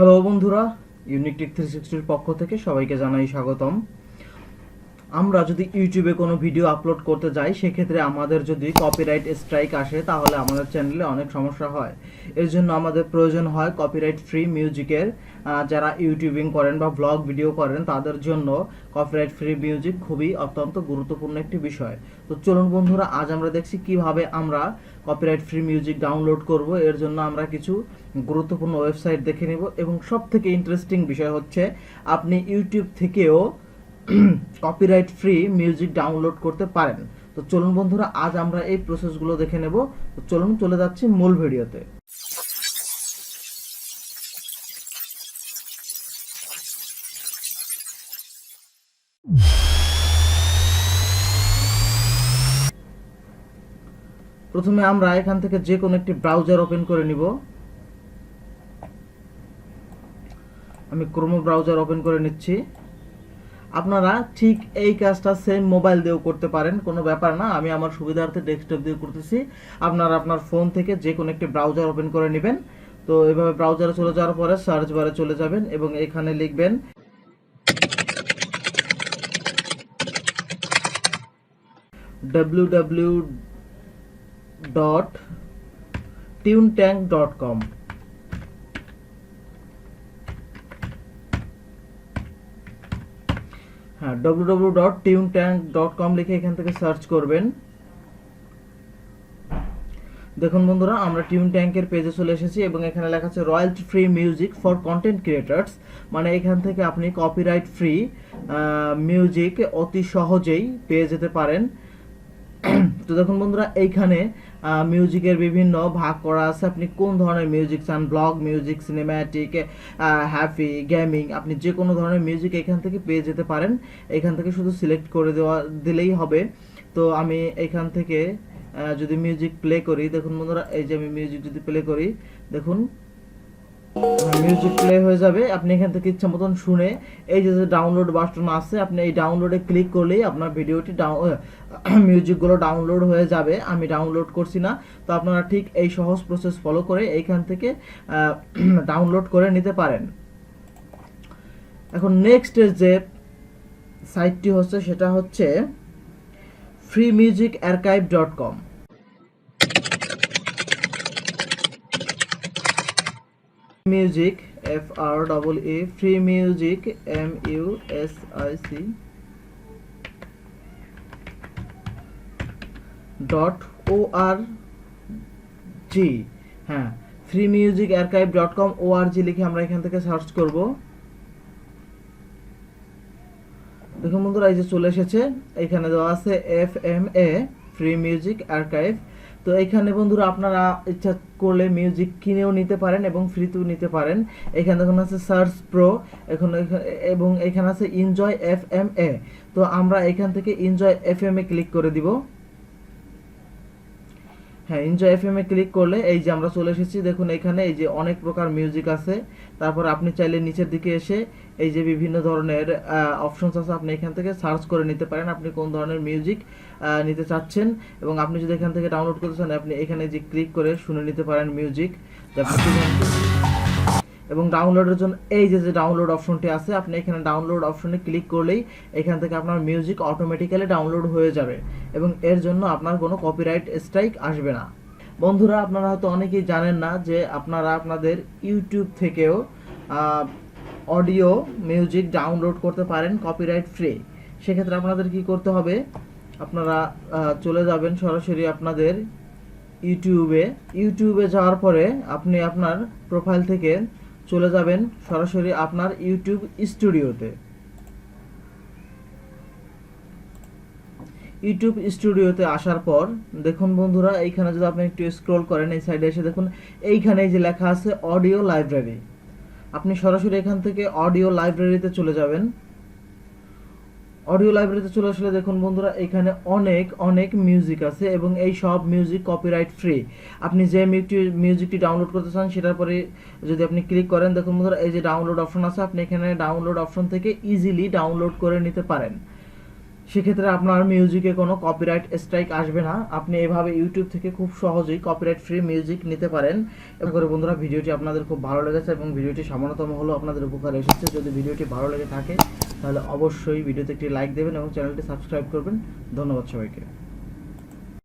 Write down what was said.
Hello বন্ধুরা, unique take 360 পক্ষ থেকে সবাইকে জানাই স্বাগতম। আমরা যদি ইউটিউবে কোনো ভিডিও আপলোড করতে যাই, সেক্ষেত্রে আমাদের যদি কপিরাইট স্ট্রাইক আসে তাহলে আমাদের চ্যানেলে অনেক সমস্যা হয়। এর জন্য আমাদের প্রয়োজন হয় কপিরাইট ফ্রি মিউজিকের। যারা ইউটিউবিং করেন বা ব্লগ ভিডিও করেন তাদের জন্য কপিরাইট ফ্রি মিউজিক খুবই অত্যন্ত গুরুত্বপূর্ণ একটি বিষয়। তো চলুন বন্ধুরা, আজ আমরা দেখছি কিভাবে আমরা কপিরাইট ফ্রি মিউজিক ডাউনলোড করব। এর জন্য আমরা কিছু গুরুত্বপূর্ণ ওয়েবসাইট দেখে নেব এবং সবথেকে ইন্টারেস্টিং বিষয় হচ্ছে আপনি ইউটিউব থেকেও কপিরাইট ফ্রি মিউজিক ডাউনলোড করতে পারেন। তো চলুন বন্ধুরা, আজ আমরা এই প্রসেসগুলো দেখে নেব। তো চলুন চলে যাচ্ছি মূল ভিডিওতে। প্রথমে আমরা এখান থেকে যে কোনো একটি ব্রাউজার ওপেন করে নিব। আমি ক্রোম ব্রাউজার ওপেন করে নিচ্ছি। আপনারা ঠিক এই কাজটা সেম মোবাইল দিয়েও করতে পারেন, কোনো ব্যাপার না। আমি আমার সুবিধার্থে ডেস্কটপ দিয়ে করতেছি। আপনারা আপনার ফোন থেকে যে কোনো একটি ব্রাউজার ওপেন করে নেবেন। তো এভাবে ব্রাউজারে চলে যাওয়ার পরে সার্চ বারে চলে যাবেন এবং এখানে লিখবেন www.tunetank.com। হ্যাঁ, www.tunetank.com লিখে এখান থেকে সার্চ করবেন। দেখুন বন্ধুরা, আমরা টিউন ট্যাঙ্কের পেজে চলে এসেছি এবং এখানে লেখা আছে royalty free music for content creators. মানে এখান থেকে আপনি কপিরাইট ফ্রি মিউজিক অতি সহজেই পেয়ে যেতে পারেন। তো দেখুন বন্ধুরা, এইখানে মিউজিকের বিভিন্ন ভাগ করা আছে। আপনি কোন ধরনের মিউজিক চান, blog music, cinematic, happy, gaming, আপনি যে কোনো ধরনের মিউজিক এখান থেকে পেয়ে যেতে পারেন। এখান থেকে শুধু সিলেক্ট করে দিলেই হবে। তো আমি এখান থেকে যদি মিউজিক প্লে করি, দেখুন বন্ধুরা, এই যে আমি মিউজিক যদি প্লে করি, দেখুন মিউজিক প্লে হয়ে যাবে। আপনি এখান থেকে ইচ্ছা মতন শুনে, এই যে ডাউনলোড বাটন আছে, আপনি এই ডাউনলোডে ক্লিক করলেই আপনার ভিডিওটি মিউজিকগুলো ডাউনলোড হয়ে যাবে। আমি ডাউনলোড করছি না, তো আপনারা ঠিক এই সহজ প্রসেস ফলো করে এইখান থেকে ডাউনলোড করে নিতে পারেন। এখন নেক্সট যে সাইটটি হচ্ছে সেটা হচ্ছে freemusicarchive.com। Music FREE free music music.org। হ্যাঁ, freemusicarchive.com org লিখে আমরা এখান থেকে সার্চ করব। দেখুন বন্ধুরা, এই যে চলে এসেছে, এখানে দেওয়া আছে FMA ফ্রি মিউজিক আর্কাইভ। তো এখানে বন্ধুরা আপনারা ইচ্ছা করলে মিউজিক কিনেও নিতে পারেন এবং ফ্রিতেও নিতে পারেন। এখানে দেখুন আছে সার্চ প্রো, এবং এখানে আছে এনজয় FMA। তো আমরা এখান থেকে এনজয় FMA ক্লিক করে দিব। হ্যাঁ, এনজয় FMA ক্লিক করলে এই যে আমরা চলে এসেছি। দেখুন এখানে এই যে অনেক প্রকার মিউজিক আছে। তারপর আপনি চাইলে নিচের দিকে এসে এই যে বিভিন্ন ধরনের অপশনস আছে, আপনি এখান থেকে সার্চ করে নিতে পারেন আপনি কোন ধরনের মিউজিক নিতে চাচ্ছেন। এবং আপনি যদি এখান থেকে ডাউনলোড করতে চান, আপনি এখানে যে ক্লিক করে শুনে নিতে পারেন মিউজিক। এবং ডাউনলোডের জন্য এই যে ডাউনলোড অপশনটি আছে, আপনি এখানে ডাউনলোড অপশনে ক্লিক করলেই এখান থেকে আপনার মিউজিক অটোমেটিক্যালি ডাউনলোড হয়ে যাবে এবং এর জন্য আপনার কোনো কপিরাইট স্ট্রাইক আসবে না। বন্ধুরা, আপনারা হয়তো অনেকেই জানেন না যে আপনারা আপনাদের ইউটিউব থেকেও অডিও মিউজিক ডাউনলোড করতে পারেন কপিরাইট ফ্রি। সেক্ষেত্রে আপনাদের কি করতে হবে, আপনারা চলে যাবেন সরাসরি আপনাদের ইউটিউবে যাওয়ার পরে আপনি আপনার প্রোফাইল থেকে চলে যাবেন সরাসরি আপনার ইউটিউব স্টুডিওতে। ইউটিউব স্টুডিওতে আসার পর দেখুন বন্ধুরা, এইখানে যদি আপনি একটু স্ক্রল করেন, এই সাইডে এসে দেখুন এইখানে যে লেখা আছে অডিও লাইব্রেরি। আপনি সরাসরি এখান থেকে অডিও লাইব্রেরিতে চলে যাবেন। অডিও লাইব্রেরিতে চলে আসলে দেখুন বন্ধুরা, এখানে অনেক অনেক মিউজিক আছে এবং এই সব মিউজিক কপিরাইট ফ্রি। আপনি যে মিউজিকটি ডাউনলোড করতে চান সেটার পরে যদি আপনি ক্লিক করেন, দেখুন বন্ধুরা, এই যে ডাউনলোড অপশন আছে, আপনি এখানে ডাউনলোড অপশন থেকে ইজিলি ডাউনলোড করে নিতে পারেন। সেক্ষেত্রে আপনার মিউজিকে কোনো কপিরাইট স্ট্রাইক আসবে না। আপনি এভাবে ইউটিউব থেকে খুব সহজেই কপিরাইট ফ্রি মিউজিক নিতে পারেন। এবং করে বন্ধুরা ভিডিওটি আপনাদের খুব ভালো লেগেছে এবং ভিডিওটি সামান্যতম হলেও আপনাদের উপকারে এসেছে। যদি ভিডিওটি ভালো লেগে থাকে তাহলে অবশ্যই ভিডিওতে একটি লাইক দেবেন এবং চ্যানেলটি সাবস্ক্রাইব করবেন। ধন্যবাদ সবাইকে।